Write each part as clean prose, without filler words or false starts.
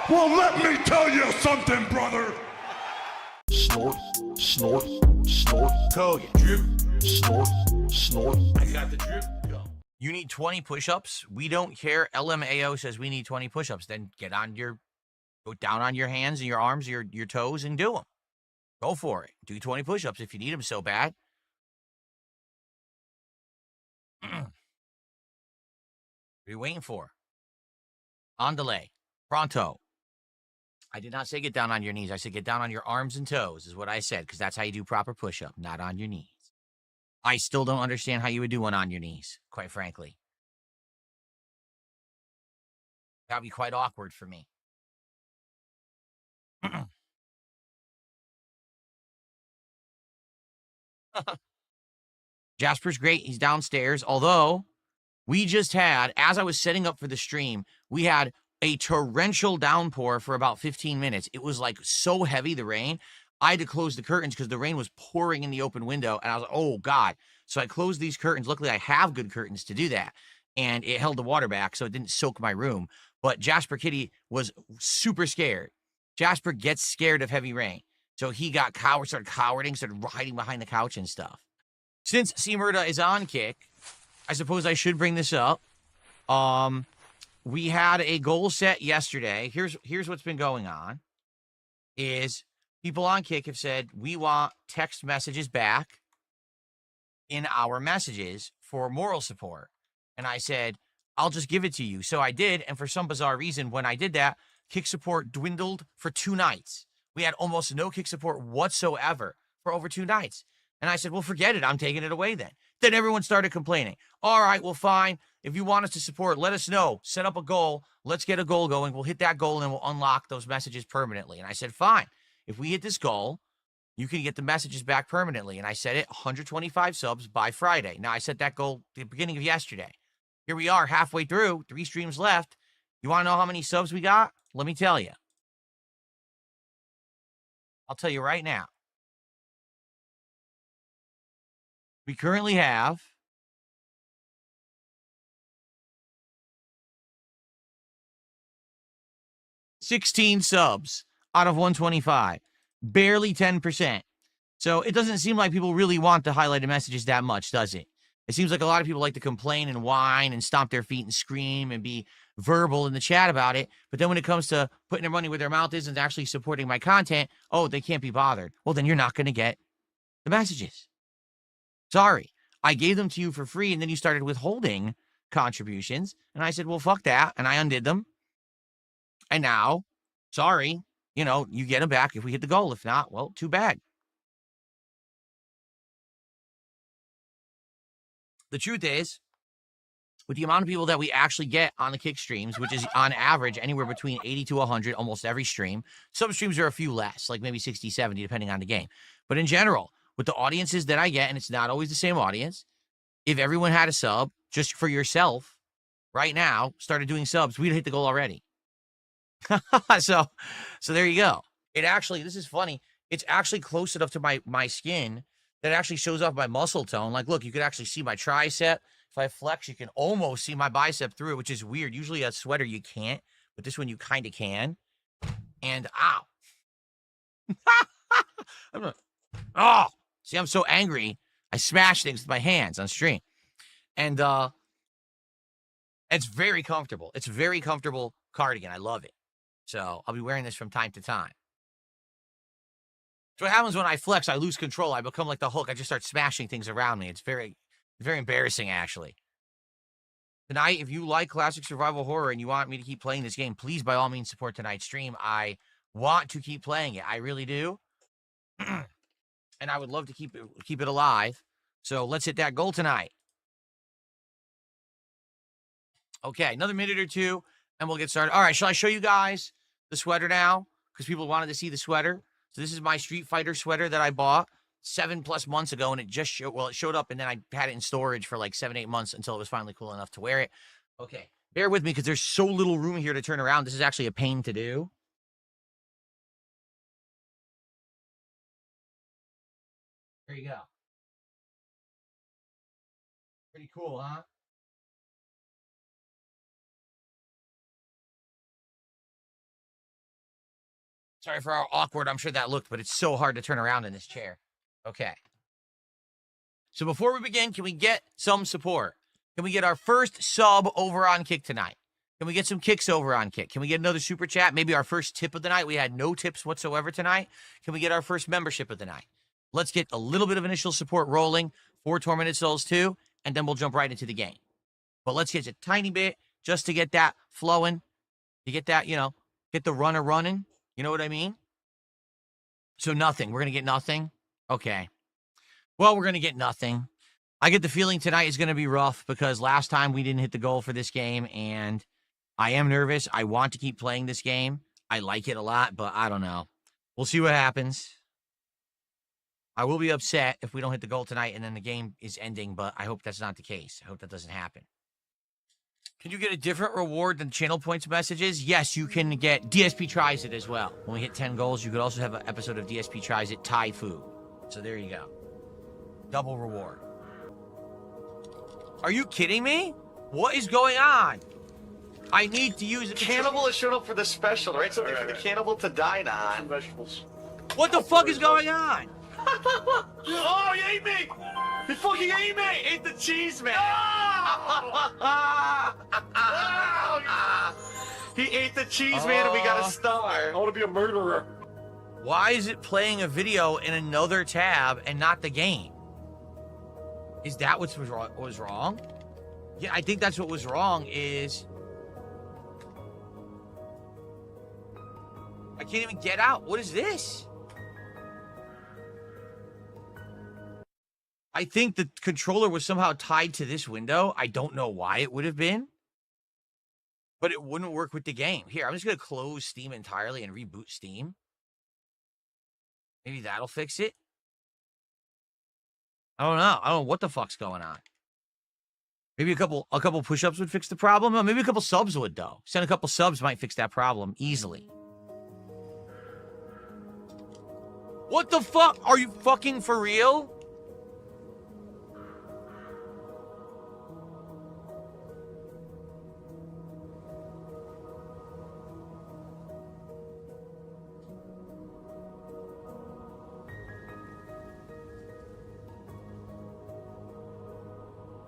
Well, let me tell you something, brother. Snort, snort, snort. Code. Drip. Snort, snort. I got the drip. Go. You need 20 push-ups? We don't care. LMAO says we need 20 push-ups. Then go down on your hands and your arms, your toes, and do them. Go for it. Do 20 push-ups if you need them so bad. What are you waiting for? On delay. Pronto. I did not say get down on your knees. I said get down on your arms and toes is what I said, because that's how you do proper push-up, not on your knees. I still don't understand how you would do one on your knees, quite frankly. That would be quite awkward for me. Jasper's great. He's downstairs. Although, we just had, as I was setting up for the stream, we had a torrential downpour for about 15 minutes. It was like so heavy, the rain. I had to close the curtains because the rain was pouring in the open window. And I was like, oh, God. So I closed these curtains. Luckily, I have good curtains to do that. And it held the water back, so it didn't soak my room. But Jasper Kitty was super scared. Jasper gets scared of heavy rain. So he got started cowarding, started hiding behind the couch and stuff. Since C-Murda is on Kick, I suppose I should bring this up. We had a goal set yesterday. Here's what's been going on. Is people on Kick have said, we want text messages back in our messages for moral support. And I said, I'll just give it to you. So I did, and for some bizarre reason, when I did that, Kick support dwindled for 2 nights. We had almost no Kick support whatsoever for over 2 nights. And I said, well, forget it. I'm taking it away then. Then everyone started complaining. All right, well, fine. If you want us to support, let us know. Set up a goal. Let's get a goal going. We'll hit that goal, and then we'll unlock those messages permanently. And I said, fine. If we hit this goal, you can get the messages back permanently. And I said it, 125 subs by Friday. Now, I set that goal at the beginning of yesterday. Here we are, halfway through, 3 streams left. You want to know how many subs we got? Let me tell you. I'll tell you right now. We currently have 16 subs out of 125. Barely 10%. So it doesn't seem like people really want the highlighted messages that much, does it? It seems like a lot of people like to complain and whine and stomp their feet and scream and be verbal in the chat about it. But then when it comes to putting their money where their mouth is and actually supporting my content, oh, they can't be bothered. Well, then you're not going to get the messages. Sorry. I gave them to you for free, and then you started withholding contributions. And I said, well, fuck that. And I undid them. And now, sorry, you get them back if we hit the goal. If not, well, too bad. The truth is, with the amount of people that we actually get on the Kick streams, which is on average anywhere between 80 to 100 almost every stream, some streams are a few less, like maybe 60, 70, depending on the game. But in general, with the audiences that I get, and it's not always the same audience, if everyone had a sub just for yourself right now, started doing subs, we'd hit the goal already. So there you go. This is funny. It's actually close enough to my skin that actually shows off my muscle tone. Like, look, you could actually see my tricep. If I flex, you can almost see my bicep through it, which is weird. Usually a sweater you can't, but this one you kind of can. And ow. See, I'm so angry. I smash things with my hands on stream. And it's very comfortable. It's a very comfortable cardigan. I love it. So I'll be wearing this from time to time. So what happens when I flex, I lose control. I become like the Hulk. I just start smashing things around me. It's very embarrassing, actually. Tonight, if you like classic survival horror and you want me to keep playing this game, please, by all means, support tonight's stream. I want to keep playing it. I really do. And I would love to keep it alive. So let's hit that goal tonight. Okay, another minute or two, and we'll get started. All right, shall I show you guys the sweater now? Because people wanted to see the sweater. So this is my Street Fighter sweater that I bought 7+ months ago, and it just showed up, and then I had it in storage for like 7-8 months until it was finally cool enough to wear it. Okay, bear with me because there's so little room here to turn around. This is actually a pain to do. There you go. Pretty cool, huh? Sorry for how awkward I'm sure that looked, but it's so hard to turn around in this chair. Okay. So before we begin, can we get some support? Can we get our first sub over on Kick tonight? Can we get some kicks over on Kick? Can we get another super chat? Maybe our first tip of the night. We had no tips whatsoever tonight. Can we get our first membership of the night? Let's get a little bit of initial support rolling for Tormented Souls 2, and then we'll jump right into the game. But let's get a tiny bit just to get that flowing, to get that, get the runner running. You know what I mean? So nothing. We're going to get nothing? Okay. Well, we're going to get nothing. I get the feeling tonight is going to be rough because last time we didn't hit the goal for this game, and I am nervous. I want to keep playing this game. I like it a lot, but I don't know. We'll see what happens. I will be upset if we don't hit the goal tonight and then the game is ending, but I hope that's not the case. I hope that doesn't happen. Can you get a different reward than channel points messages? Yes, you can get DSP Tries It as well. When we hit 10 goals, you could also have an episode of DSP Tries It Thai food. So there you go. Double reward. Are you kidding me? What is going on? I need to use a Cannibal has shown up for the special, right? Something for the cannibal to dine on. Vegetables. What the fuck is going on? Oh, he ate me! He fucking ate me! Ate the cheese, man! He ate the cheese, man, and we got a star. I want to be a murderer. Why is it playing a video in another tab and not the game? Is that what was wrong? Yeah, I think that's what was wrong is... I can't even get out. What is this? I think the controller was somehow tied to this window. I don't know why it would have been. But it wouldn't work with the game. Here, I'm just going to close Steam entirely and reboot Steam. Maybe that'll fix it. I don't know. I don't know what the fuck's going on. Maybe a couple push-ups would fix the problem. Oh, maybe a couple subs would, though. Send a couple subs might fix that problem easily. What the fuck? Are you fucking for real?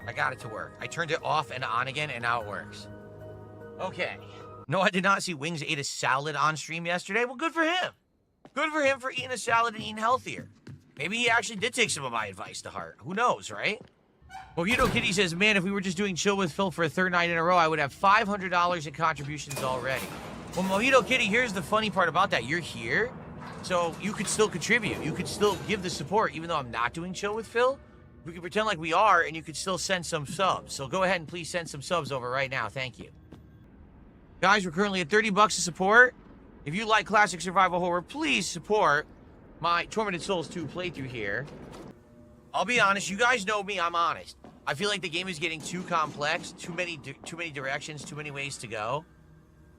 I got it to work. I turned it off and on again, and now it works. Okay. No, I did not see Wings ate a salad on stream yesterday. Well, good for him. Good for him for eating a salad and eating healthier. Maybe he actually did take some of my advice to heart. Who knows, right? Mojito Kitty says, man, if we were just doing Chill with Phil for a third night in a row, I would have $500 in contributions already. Well, Mojito Kitty, here's the funny part about that. You're here, so you could still contribute. You could still give the support, even though I'm not doing Chill with Phil. We could pretend like we are, and you could still send some subs. So go ahead and please send some subs over right now. Thank you. Guys, we're currently at $30 to support. If you like classic survival horror, please support my Tormented Souls 2 playthrough here. I'll be honest, you guys know me, I'm honest. I feel like the game is getting too complex, too many directions, too many ways to go,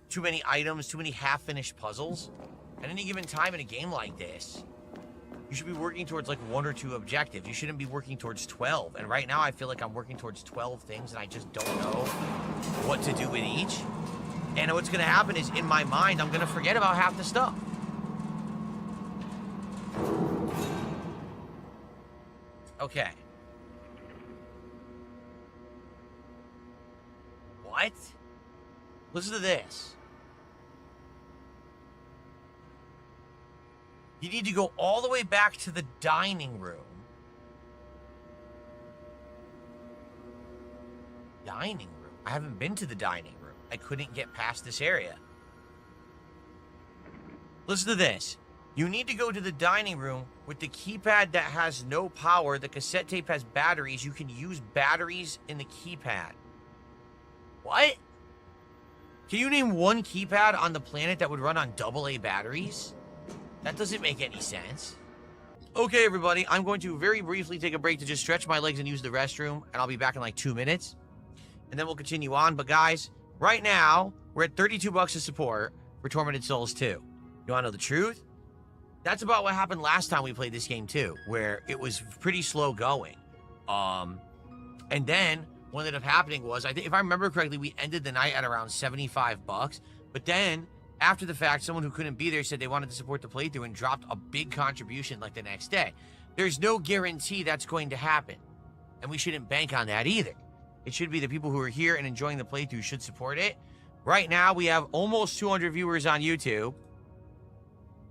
too many items, too many half-finished puzzles. At any given time in a game like this, you should be working towards like 1 or 2 objectives. You shouldn't be working towards 12. And right now I feel like I'm working towards 12 things and I just don't know what to do with each. And what's going to happen is in my mind, I'm going to forget about half the stuff. Okay. What? Listen to this. You need to go all the way back to the dining room. Dining room? I haven't been to the dining room. I couldn't get past this area. Listen to this. You need to go to the dining room with the keypad that has no power. The cassette tape has batteries. You can use batteries in the keypad. What? Can you name one keypad on the planet that would run on AA batteries? That doesn't make any sense. Okay, everybody, I'm going to very briefly take a break to just stretch my legs and use the restroom, and I'll be back in like 2 minutes. And then we'll continue on. But guys, right now, we're at $32 to support for Tormented Souls 2. You want to know the truth? That's about what happened last time we played this game too, where it was pretty slow going. And then what ended up happening was, I think if I remember correctly, we ended the night at around $75. But then after the fact, someone who couldn't be there said they wanted to support the playthrough and dropped a big contribution like the next day. There's no guarantee that's going to happen. And we shouldn't bank on that either. It should be the people who are here and enjoying the playthrough should support it. Right now, we have almost 200 viewers on YouTube.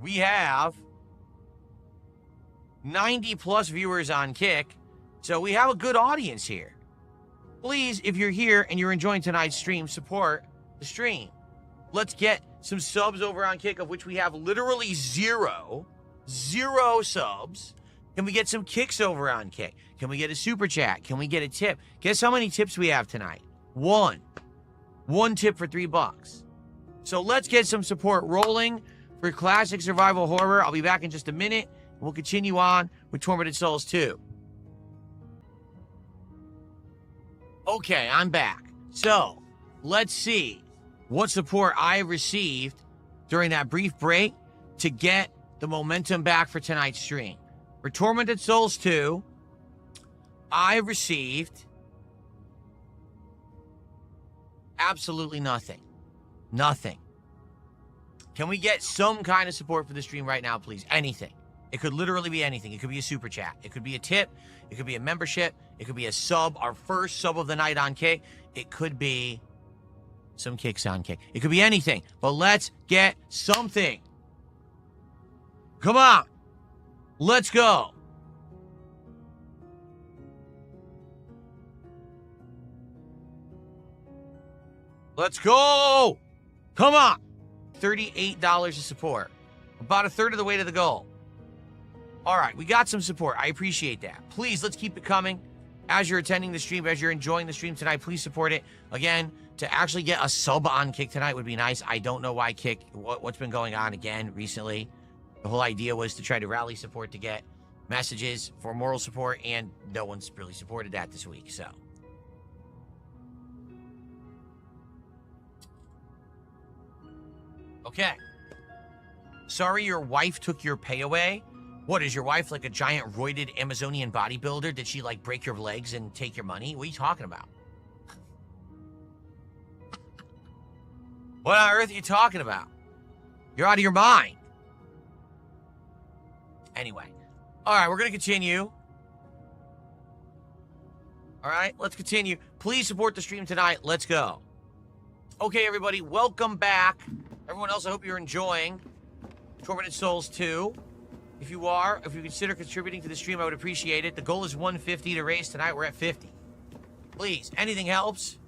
We have 90 plus viewers on Kick. So we have a good audience here. Please, if you're here and you're enjoying tonight's stream, support the stream. Let's get some subs over on Kick, of which we have literally zero subs. Can we get some kicks over on Kick? Can we get a super chat? Can we get a tip? Guess how many tips we have tonight? One tip for $3. So let's get some support rolling for classic survival horror. I'll be back in just a minute. We'll continue on with Tormented Souls 2. Okay, I'm back. So, let's see what support I received during that brief break to get the momentum back for tonight's stream. For Tormented Souls 2, I received absolutely nothing. Nothing. Can we get some kind of support for the stream right now, please? Anything. It could literally be anything. It could be a super chat. It could be a tip. It could be a membership. It could be a sub, our first sub of the night on Kick. It could be some kicks on Kick. It could be anything. But let's get something. Come on. Let's go. Let's go. Come on. $38 of support. About a third of the way to the goal. All right, we got some support. I appreciate that. Please, let's keep it coming. As you're attending the stream, as you're enjoying the stream tonight, please support it. Again, to actually get a sub on Kick tonight would be nice. I don't know why Kick, what's been going on again recently. The whole idea was to try to rally support to get messages for moral support, and no one's really supported that this week, so. Okay. Sorry your wife took your pay away. What, is your wife like a giant roided Amazonian bodybuilder? Did she like break your legs and take your money? What are you talking about? What on earth are you talking about? You're out of your mind. Anyway. All right, we're going to continue. All right, let's continue. Please support the stream tonight. Let's go. Okay, everybody, welcome back. Everyone else, I hope you're enjoying Tormented Souls 2. If you are, if you consider contributing to the stream, I would appreciate it. The goal is 150 to raise tonight. We're at 50. Please, anything helps.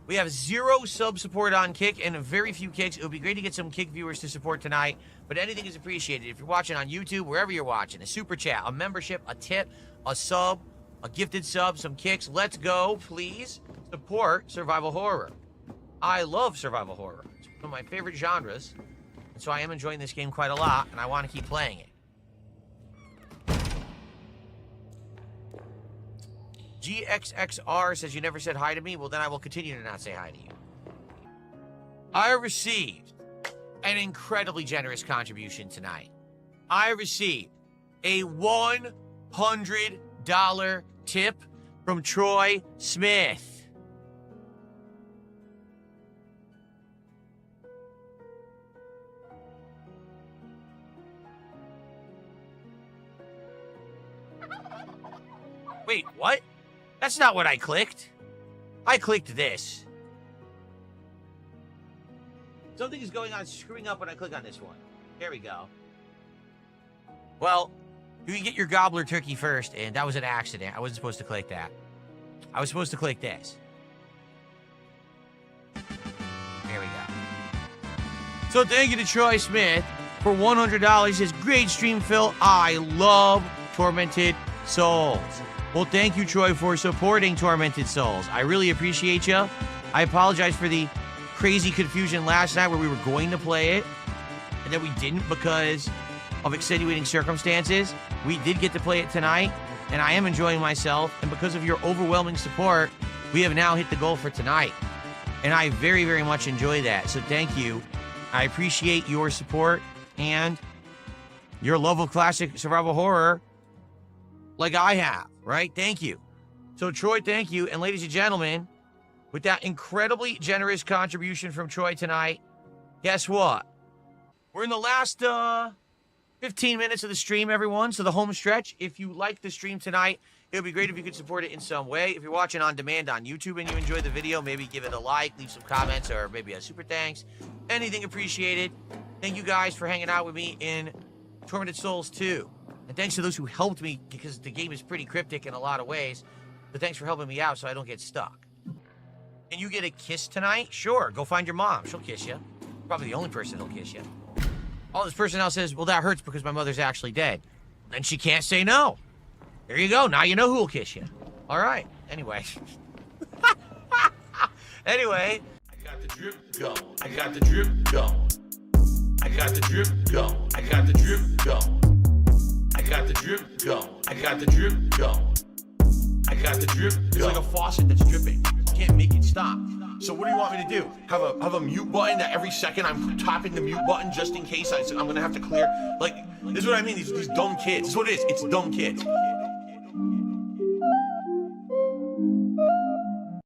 We have 0 sub support on Kick and very few kicks. It would be great to get some Kick viewers to support tonight, but anything is appreciated. If you're watching on YouTube, wherever you're watching, a super chat, a membership, a tip, a sub, a gifted sub, some kicks. Let's go, please. Support survival horror. I love survival horror. It's one of my favorite genres, and so I am enjoying this game quite a lot, and I want to keep playing it. GXXR says you never said hi to me. Well, then I will continue to not say hi to you. I received an incredibly generous contribution tonight. I received a $100 tip from Troy Smith. Wait, what? That's not what I clicked. I clicked this. Something is going on, screwing up when I click on this one. There we go. Well, you can get your gobbler turkey first, and that was an accident. I wasn't supposed to click that. I was supposed to click this. There we go. So thank you to Troy Smith for $100. He says, great stream, Phil. I love Tormented Souls. Well, thank you, Troy, for supporting Tormented Souls. I really appreciate you. I apologize for the crazy confusion last night where we were going to play it, and then we didn't because of extenuating circumstances. We did get to play it tonight, and I am enjoying myself, and because of your overwhelming support, we have now hit the goal for tonight, and I very, very much enjoy that, so thank you. I appreciate your support and your love of classic survival horror like I have, right? Thank you. So, Troy, thank you, and ladies and gentlemen, with that incredibly generous contribution from Troy tonight, guess what? We're in the last 15 minutes of the stream, everyone. So the home stretch. If you like the stream tonight, it would be great if you could support it in some way. If you're watching on demand on YouTube and you enjoyed the video, maybe give it a like, leave some comments, or maybe a super thanks. Anything appreciated. Thank you guys for hanging out with me in Tormented Souls 2. And thanks to those who helped me, because the game is pretty cryptic in a lot of ways. But thanks for helping me out so I don't get stuck. Can you get a kiss tonight? Sure, go find your mom. She'll kiss you. Probably the only person that'll kiss you. All this person now says, well, that hurts because my mother's actually dead. Then she can't say no. There you go. Now you know who will kiss you. All right. Anyway. Anyway. I got the drip going. I got the drip going. I got the drip going. I got the drip going. I got the drip going. I got the drip going. I got the drip going. It's like a faucet that's dripping. You can't make it stop. So what do you want me to do? Have a mute button that every second I'm tapping the mute button just in case I'm gonna have to clear? Like, this is what I mean, these dumb kids. This is what it is, it's dumb kids.